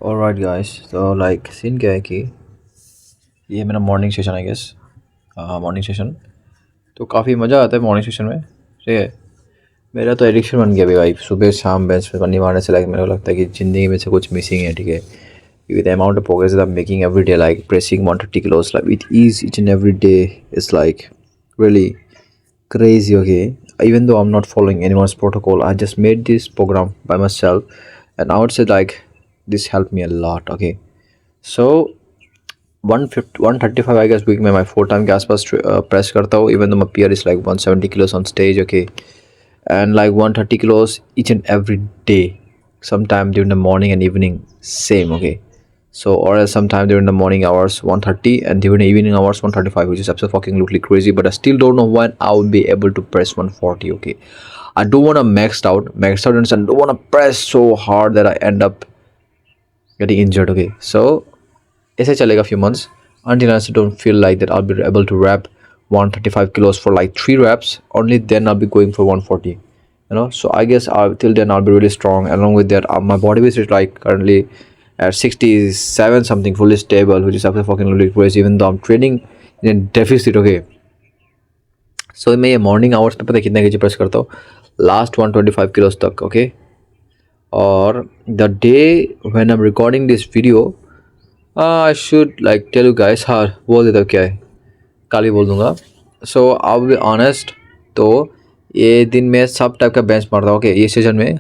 Alright guys, तो like scene क्या है कि ये मेरा morning session I guess. Morning session तो काफ़ी मज़ा आता है मॉर्निंग सेशन में। ठीक है, मेरा तो एडिक्शन बन गया भाई। सुबह शाम बेंच पे पन्नी मारने से लाइक मेरे को लगता है कि ज़िंदगी में से कुछ मिसिंग है। ठीक है, with the amount of progress that I'm making every day, like pressing 130 kilos like with ease each and every day is like really crazy. Okay, even though I'm not following anyone's protocol, I just made this program by myself, and I would say like this helped me a lot. Okay, so 135 I guess week में मैं 4 time के आसपास press करता हूँ, even though my peer is like 170 kilos on stage. Okay, and like 130 kilos each and every day, sometime during the morning and evening same. Okay, so or else sometime during the morning hours 130 and during the evening hours 135, which is absolutely crazy, but I still don't know when I will be able to press 140. Okay, I don't want to max out and I don't want to press so hard that I end up getting injured. Okay, so ऐसे चलेगा few months until I don't feel like that I'll be able to rep 135 kilos for like 3 reps. Only then I'll be going for 140. You know, so I guess till then I'll be really strong. Along with that, my body weight is like currently at 67 something, fully stable, which is absolutely really crazy. Even though I'm training in a deficit. Okay, so मैं ये morning hours पे पता है कितने kg press करता हूँ? Last 125 kilos तक. Okay, और the day when I'm recording this video, I should like tell you guys. हाँ, बोल देता हूँ क्या है, कल ही बोल दूँगा। सो आई विल बी ऑनेस्ट, तो ये दिन में सब टाइप का बेंच मारता हूँ। ओके, ये सेशन में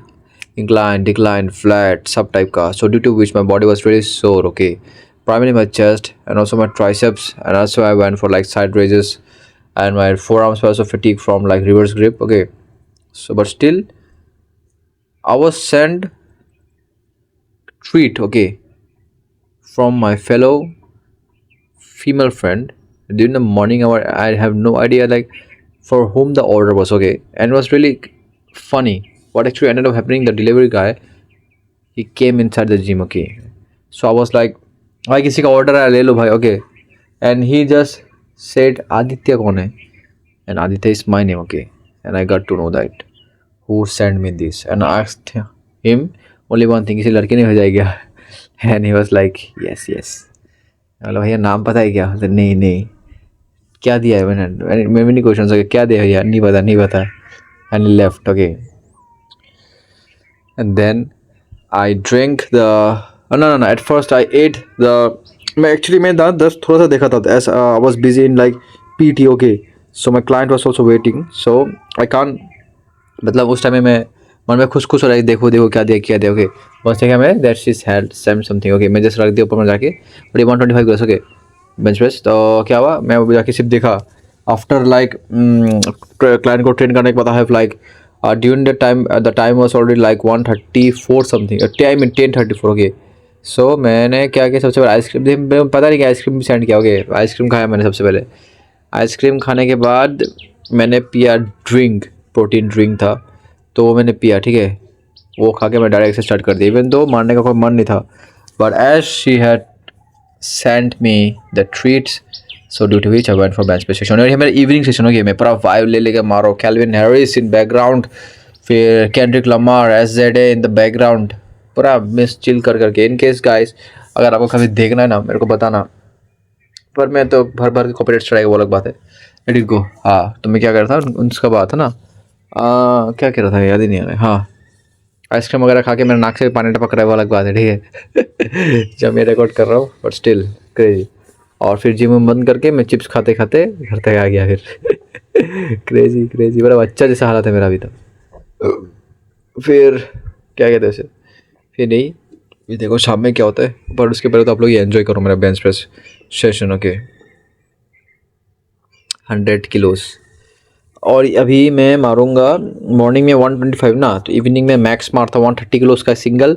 इंक्लाइन, डिक्लाइन, फ्लैट, सब टाइप का। So due to which my body was very sore. Okay, primary my chest and also my triceps and also I went for like side raises and my forearms were also fatigued from like reverse grip. Okay, so but still I was sent treat, okay, from my fellow female friend during the morning hour. I have no idea like for whom the order was. Okay, and it was really funny what actually ended up happening. The delivery guy, he came inside the gym. Okay, so I was like, भाई किसी का order है ले लो भाई. Okay, and he just said Aditya कौन है, and Aditya is my name. Okay, and I got to know that who sent me this, and I asked him only one thing, किसी लड़के ने भेजा है क्या? And he was like yes yes. मतलब भैया नाम पता है क्या? तो नहीं नहीं, क्या दिया है मैंने मेनी क्वेश्चन हो गया, क्या दिया भैया, नहीं पता. And left. Okay, and then I drink the no at first I ate the मैं दांत दस थोड़ा सा देखा था as I was busy in like PT. Okay, so my client was also waiting, so I can मतलब उस time में मैं मन में खुश हो रहा है, देखो क्या दिया. ओके, बस देखा मैं that she had same something. Okay, मैं जस्ट रख दिया ऊपर में जाके, बट ये 125 ग्लास. Okay, bench press. तो क्या हुआ, मैं वो जाके सिर्फ देखा आफ्टर लाइक क्लाइंट को ट्रेन करने के बाद. है like during the time was already like 134 something, time in 10:34. Okay, so मैंने क्या किया, सबसे पहले आइसक्रीम, पता नहीं कि आइसक्रीम भी सेंड किया. ओके, आइसक्रीम खाया मैंने सबसे पहले. आइसक्रीम खाने के बाद मैंने पिया ड्रिंक, प्रोटीन ड्रिंक था तो वो मैंने पिया. ठीक है, वो खा के मैं डायरेक्ट से स्टार्ट कर दिया, इवन तो मारने का कोई मन नहीं था. But as she had sent me the treats, so due to which I went for bench press session. और ये मेरा इवनिंग सेशन हो गया, मैं पूरा वाइब ले लेकर मारो, कैल्विन हैरिस इन बैकग्राउंड, फिर Kendrick Lamar, SZA in the background, पूरा मिस चिल करके. इन केस गाइस अगर आपको कभी देखना है ना मेरे को बताना, पर मैं तो भर के कॉपीराइट चढ़ाएगा, वो अलग बात है. Let it go. हाँ, तो मैं क्या कर रहा था, उसका बात है ना, क्या कह रहा था याद ही नहीं आ रहा. हाँ, आइसक्रीम वगैरह खा के मेरे नाक से पानी टपक रहा है, वो अलग बात है. ठीक है जब मैं रिकॉर्ड कर रहा हूँ, बट स्टिल क्रेजी. और फिर जिम बंद करके मैं चिप्स खाते खाते घर तक आ गया फिर. क्रेजी बड़ा अच्छा जैसा हालत है मेरा अभी तक. फिर क्या कहते हैं उसे, फिर नहीं, ये देखो शाम में क्या होता है. पर उसके पहले तो आप लोग ये एंजॉय करो मेरा बेंच प्रेस सेशन. ओके, 100 किलोस. और अभी मैं मारूंगा मॉर्निंग में 125 ना, तो इवनिंग में मैक्स मारता 130 किलोस का सिंगल,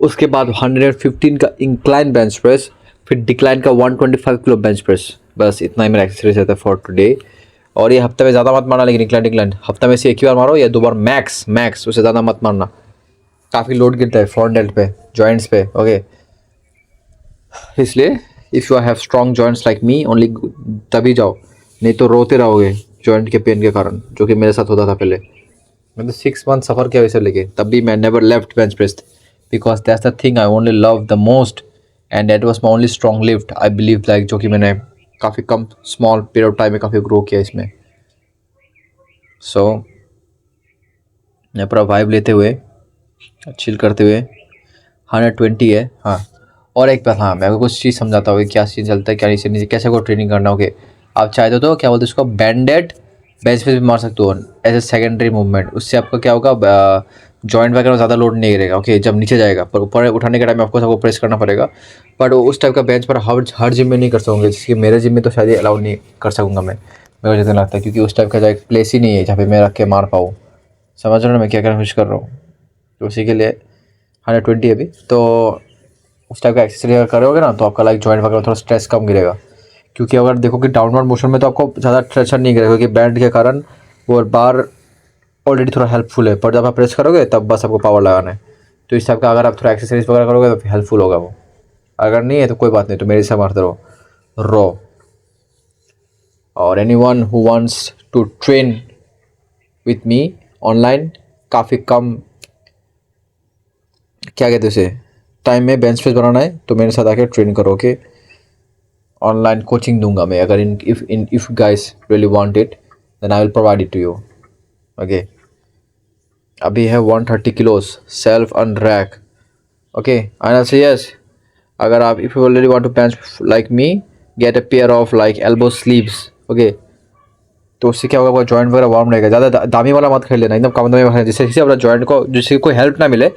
उसके बाद 115 का इंक्लाइन बेंच प्रेस, फिर डिक्लाइन का 125 किलो बेंच प्रेस. बस इतना ही मेरा एक्सरसाइज रहता है फॉर टुडे. और ये हफ्ते में ज़्यादा मत मारना, लेकिन डिक्लाइन हफ्ता में से एक ही बार मारो या 2 बार मैक्स, उससे ज़्यादा मत मारना. काफ़ी लोड गिरता है फ्रंट डेल्ट पे, जॉइंट्स पे. ओके, इसलिए if you have strong joints like me only तभी जाओ, नहीं तो रोते रहोगे जॉइंट के पेन के कारण, जो कि मेरे साथ होता था पहले. मैंने 6 मंथ सफ़र किया वैसे, लेके तब भी मैं never left bench press. because that's the thing I only love the most, and that was my only strong lift I believe, like जो कि मैंने काफ़ी कम small period of time में काफ़ी grow किया इसमें. So मैं पूरा वाइब लेते हुए चिल करते हुए 120 है. हाँ, और एक बात, हाँ मैं आपको कुछ चीज़ समझाता हूँ कि क्या चीज़ चलता है क्या नहीं नीचे कैसे को ट्रेनिंग करना होगा. आप चाहते हो तो क्या बोलते हैं उसको, बैंडेड बेंच पे भी मार सकते हो एज ए सेकेंडरी मूवमेंट. उससे आपका क्या होगा, जॉइंट वगैरह ज़्यादा लोड नहीं गिरेगा. ओके, जब नीचे जाएगा पर ऊपर उठाने के टाइम आपको सबको प्रेस करना पड़ेगा. बट उस टाइप का बेंच पर हर जिम में नहीं कर सकोगे, जैसे कि मेरे जिम में तो शायद अलाउ नहीं कर सकूँगा मैं, मेरे को जितना लगता है, क्योंकि उस टाइप का एक प्लेस ही नहीं है जहाँ पे मैं रख के मार पाऊँ. समझ रहे हो ना मैं क्या करने कोशिश कर रहा हूँ. तो उसी के लिए 120 अभी तो उस टाइप का एक्सरसाइज अगर करोगे ना तो आपका लाइक जॉइंट वगैरह थोड़ा स्ट्रेस कम गिरेगा. क्योंकि अगर देखो कि डाउनवर्ड मोशन में तो आपको ज़्यादा प्रेशर नहीं गिरेगा, क्योंकि बैंड के कारण वो बार ऑलरेडी थोड़ा हेल्पफुल है, पर जब आप प्रेस करोगे तब बस आपको पावर लगाना है. तो इस टाइप का अगर आप थोड़ा एक्सरसाइज वगैरह करोगे तो हेल्पफुल होगा वो. अगर नहीं है तो कोई बात नहीं, तो मेरे से मारते रहो रो. और anyone who wants to train with me online, काफ़ी कम क्या कहते हैं उसे टाइम में बेंच प्रेस बनाना है तो मेरे साथ आके ट्रेन करो. ओके, ऑनलाइन कोचिंग दूंगा मैं. अगर if guys really want it then I will provide it to you. Okay, अभी है 130 kilos self unrack. Okay, I say yes. अगर आप if you already want to bench like me, get a pair of like elbow sleeves. Okay, तो उससे क्या होगा, joint वगैरह warm रहेगा. ज़्यादा दामी वाला मत खरीद लेना, एकदम कम दामी वाला, जिससे अपना जॉइंट को, जिससे कोई हेल्प ना मिले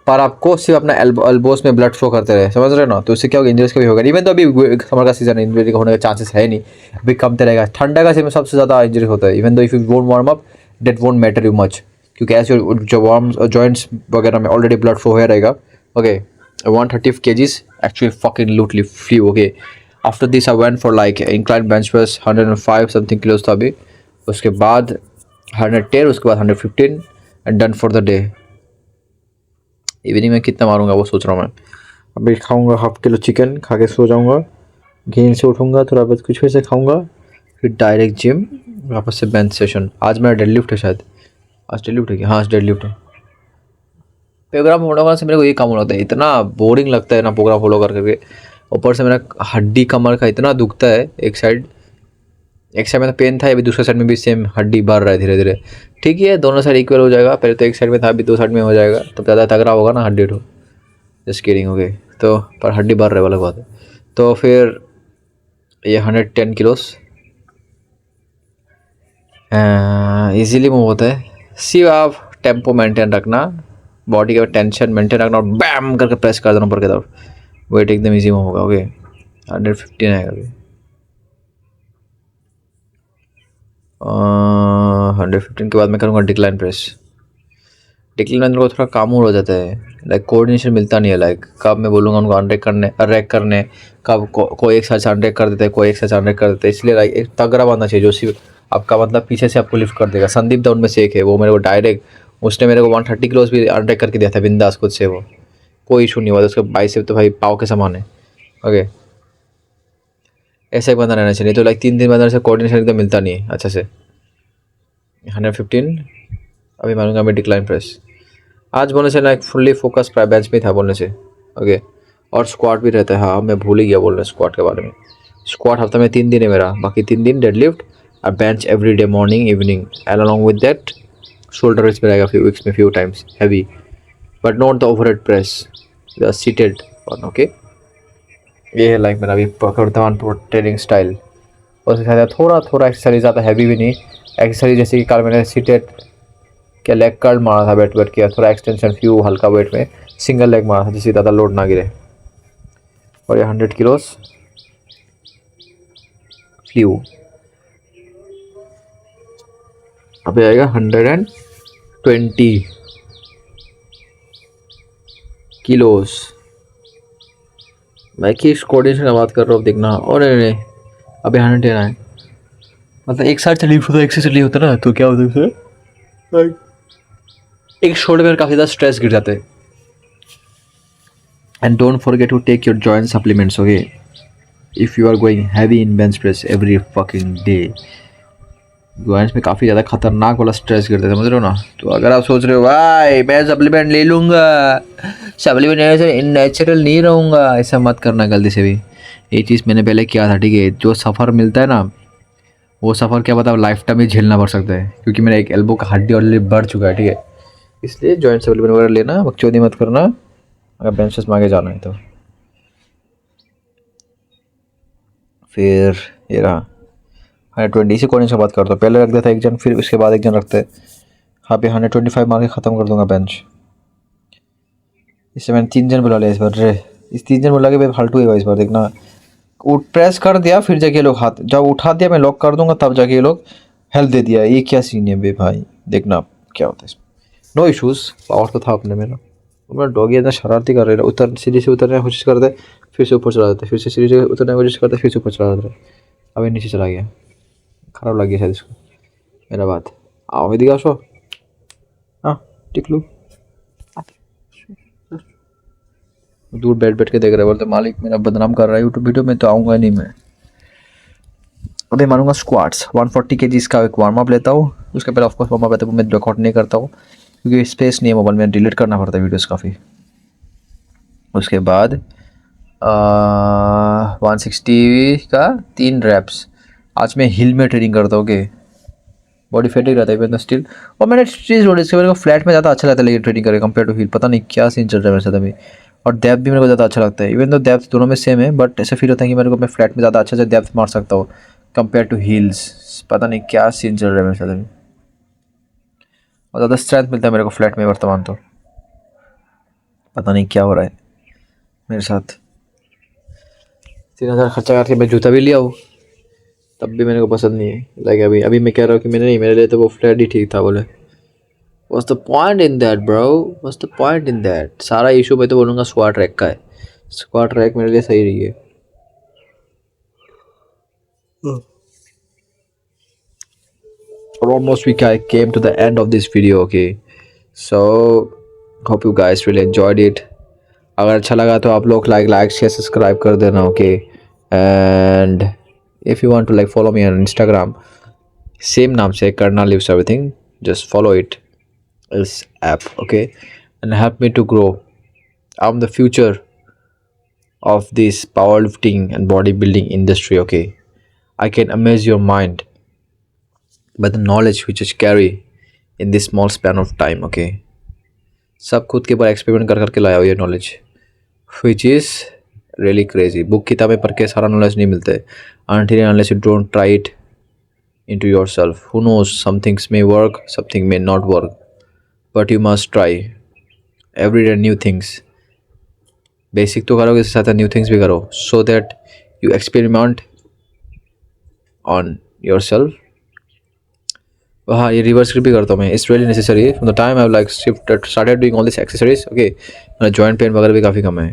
पर आपको सिर्फ अपना एल्बोस में ब्लड फ्लो करते रहे. समझ रहे हो ना. तो उससे क्या होगा, इंजरीज कभी होगा. इवन तो अभी समर का सीजन है, इंजरी होने का चांसेस है नहीं, अभी कम रहेगा. ठंडा का सीजन में सबसे ज़्यादा इंजरी होता है. Even though if you won't warm up that won't matter you much, क्योंकि ऐसे जो वार्म जॉइंट्स वगैरह में ऑलरेडी ब्लड फ्लो हो रहेगा. Okay, 130 kgs actually fucking literally few. Okay, after this I went for like incline bench press 105 something kilos था अभी. उसके बाद 110, उसके बाद 115 and done for the day. Evening में कितना मारूंगा वो सोच रहा हूँ मैं. अभी खाऊंगा 1/2 किलो चिकन, खा के सो जाऊंगा. गेंद से उठूंगा, थोड़ा बहुत कुछ फिर से खाऊंगा, फिर डायरेक्ट जिम, वापस से बेंच सेशन. आज मेरा डेड लिफ्ट है शायद. आज डेड लिफ्ट है कि हाँ, आज डेड लिफ्ट है. प्रोग्राम फॉलो करने से मेरे को ये काम होता है, इतना बोरिंग लगता है ना प्रोग्राम फॉलो करके. ऊपर से मेरा हड्डी कमर का इतना दुखता है. एक साइड में तो पेन था, अभी दूसरे साइड में भी सेम हड्डी बढ़ रहा है धीरे धीरे. ठीक है, दोनों साइड इक्वल हो जाएगा. पहले तो एक साइड में था, अभी दो साइड में हो जाएगा, तो ज़्यादा तगड़ा होगा ना हड्डी. तो जस्ट किडिंग. हो गई तो पर हड्डी बढ़ रहा है वाला बात है. तो फिर ये 110 किलोस ईजीली मूव होता है. सिर्फ आप टेम्पो मेंटेन रखना, बॉडी का टेंशन मेंटेन रखना, और बैम करके प्रेस कर देना ऊपर की तरफ. वेट एकदम ईजी मूव होगा. ओके, 115 आएगा अभी. 115 के बाद मैं करूँगा डिक्लाइन प्रेस. डिक्लाइन में को थोड़ा काम हो जाता है, लाइक कोऑर्डिनेशन मिलता नहीं है. लाइक कब मैं बोलूँगा उनको रैक करने, कब कोई एक साथ अनरैक कर देता है, कोई एक साथ अनरैक कर देता है. इसलिए लाइक एक तगड़ा बनना चाहिए जो सिर्फ आपका मतलब पीछे से आपको लिफ्ट कर देगा. संदीप दा उनमें से एक है, वो मेरे को डायरेक्ट उसने मेरे को 130 किलोस भी अनरैक करके दिया था बिंदास खुद से. वो कोई इशू नहीं हुआ था. उसके बाइसेप तो भाई पाव के समान है. ओके, ऐसा एक बंदा रहना चाहिए. तो लाइक 3 दिन बंदा से कोऑर्डिनेशन एकदम मिलता नहीं है अच्छा से. 115 अभी मानूंगा मैं डिक्लाइन प्रेस. आज बोलने से लाइक फुल्ली फोकस बेंच में था बोलने से. ओके, और स्क्वाट भी रहता है. हाँ, मैं भूल ही गया बोलने स्क्वाट के बारे में. स्क्वाट हफ्ता में 3 दिन है मेरा, बाकी 3 दिन डेड लिफ्ट और bench every day morning evening. And along with that shoulder press भी रहेगा वीक्स में few times heavy, but not the overhead press, the seated one. Okay, ये है लाइक मेरा अभी वर्तमान ट्रेनिंग स्टाइल. उसके साथ थोड़ा एक्सरसाइज, ज़्यादा हैवी भी नहीं. एक्सरसाइज जैसे कि कल मैंने सीटेड क्या लेग कर्ल मारा था, बैठ किया, थोड़ा एक्सटेंशन फ्यू हल्का वेट में सिंगल लेग मारा था जिससे ज़्यादा लोड ना गिरे. और ये 100 किलोस फ्यू. अभी आएगा 120 किलोस. मैं किस कोऑर्डिनेशन की बात कर रहा हूँ देखना. और नहीं, अभी 110 है. मतलब एक साइड से लिफ्ट होता है, एक साइड से लिफ्ट होता है ना, तो क्या होता है उससे एक शोल्डर में काफ़ी ज़्यादा स्ट्रेस गिर जाते हैं. And don't forget to take your joint supplements. Okay, if you are going heavy in bench press every fucking day. ग्वाइंस में काफ़ी ज़्यादा खतरनाक वाला स्ट्रेस गिरता है, समझ रहे हो ना। तो अगर आप सोच रहे हो भाई मैं सप्लीमेंट ले लूँगा, सप्लीमेंट नेचुरल नहीं रहूँगा, ऐसा मत करना गलती से भी। ये चीज़ मैंने पहले किया था, ठीक है। जो सफ़र मिलता है ना, वो सफ़र क्या पता लाइफ टाइम ही झेलना पड़ सकता है, क्योंकि मेरा एक एल्बो का हड्डी ऑलरेडी बढ़ चुका है, ठीक है। इसलिए जॉइंट सप्लीमेंट वगैरह लेना बकचोदी मत करना अगर बेंच प्रेस में आगे जाना है तो। फिर ये रहा 120 से कौन सा बात करता हूँ, पहले रख देता एक जन, फिर उसके बाद एक जन रखते। हाँ पे 125 मार के ख़त्म कर दूंगा बेंच। इससे मैंने 3 जन बुला लिया इस बार रे। इस 3 जन बुला के भाई फालतू ही इस बार, देखना। उठ प्रेस कर दिया, फिर जाके ये लोग हाथ जब उठा दिया मैं लॉक कर दूंगा, तब जाके ये लोग हेल्प दे दिया। ये क्या सीन है बे भाई, देखना आप क्या होता है इसमें। नो इशूज़, पावर तो था अपने में ना। मेरा डॉगी इतना शरारती कर रहे हैं, उतर सीढ़ी से उतरने की कोशिश करते, फिर से ऊपर चला जाता है, फिर से सीढ़ी से उतरने की कोशिश करते, फिर से ऊपर चला जाता है। अभी नीचे चला गया, ख़राब लग गया शायद इसको मेरा बात। आओ इधर आ, शो हाँ टिकलू दूर बैठ बैठ के देख रहे हैं, बोलते मालिक मेरा बदनाम कर रहा है यूट्यूब वीडियो में, तो आऊँगा नहीं मैं। अभी मारूंगा स्क्वाट्स 140 kg का एक वार्म अप लेता हूँ। उसके पहले ऑफकोर्स वार्म अप लेता हूँ, मैं रिकॉर्ड नहीं करता हूँ क्योंकि स्पेस नहीं है मोबाइल में, डिलीट करना पड़ता है वीडियोस काफ़ी। उसके बाद 160 का 3 रैप्स। आज मैं हिल में ट्रेनिंग करता हूँ, ओके। बॉडी फेट ही रहता है इवन स्टिल। और मैंने चीज़ नोटिस की, मेरे को फ्लैट में ज़्यादा अच्छा लगता है लेकिन ट्रेनिंग करें कंपेयर टू हिल, पता नहीं क्या सीन चल रहा है मेरे साथ अभी। और डेप्थ भी मेरे को ज़्यादा अच्छा लगता है, इवन तो डेप्थ दोनों में सेम है, बट ऐसा फील होता है कि मेरे को मैं फ्लैट में ज़्यादा अच्छा से डेप्थ मार सकता हूँ कंपेयर टू हील्स। पता नहीं क्या सीन चल रहा है मेरे साथ अभी, और ज़्यादा स्ट्रेंथ मिलता है मेरे को फ्लैट में वर्तमान। तो पता नहीं क्या हो रहा है मेरे साथ। 3,000 खर्चा करके मैं जूता भी लिया हूँ, तब भी मेरे को पसंद नहीं है। लाइक अभी अभी मैं कह रहा हूँ कि मैंने नहीं, मेरे लिए तो वो फ्लैट ही ठीक था। बोले what's the point in that bro, what's the point in that. सारा इशू मैं तो बोलूँगा स्क्वाट रैक का है। स्क्वाट रैक मेरे लिए सही रही है। Almost we came to the end of this video, okay, so hope you guys really enjoyed it. अगर अच्छा लगा तो आप लोग लाइक शेयर सब्सक्राइब कर देना, okay. And if you want to like follow me on Instagram, same नाम से करना lives everything, just follow it इस app, okay, and help me to grow. I am the future of this powerlifting and bodybuilding industry, okay. I can amaze your mind by the knowledge which is carry in this small span of time, okay. सब खुद के ऊपर experiment कर करके लाया हो ये knowledge, which is really crazy. Book किताबें पढ़ के सारा नॉलेज नहीं मिलता है, until and unless you don't try it into yourself. Who knows, some things may work, something may not work, but you must try every day new things. Basic तो करोगे, इसके साथ न्यू थिंग्स भी करो, so that you experiment on your self. हाँ, ये reverse grip भी करता हूँ मैं, it's really necessary from the time I like started doing all this accessories, okay. मेरा जॉइंट पेन वगैरह भी काफ़ी कम है।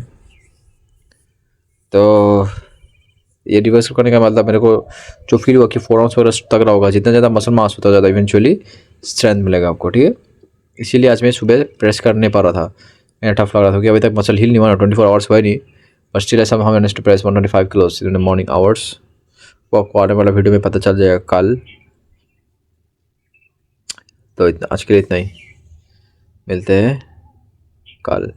तो ये रिवर्स ग्रिप करने का मतलब मेरे को जो फील हुआ कि 4 आउंस वगैरह तगड़ा होगा, जितना ज़्यादा मसल मास होता ज़्यादा इवेंचुअली स्ट्रेंथ मिलेगा आपको, ठीक है। इसीलिए आज मैं सुबह प्रेस कर नहीं पा रहा था, मेरा टफ लग रहा था कि अभी तक मसल हिल नहीं हुआ, 24 आवर्स हुआ नहीं, बट स्टिल ऐसा हम manage to press 125 kilos in the morning hours. वो आपको आने वाला वीडियो में पता चल जाएगा कल। तो इतना आज के लिए इतना ही, मिलते हैं कल।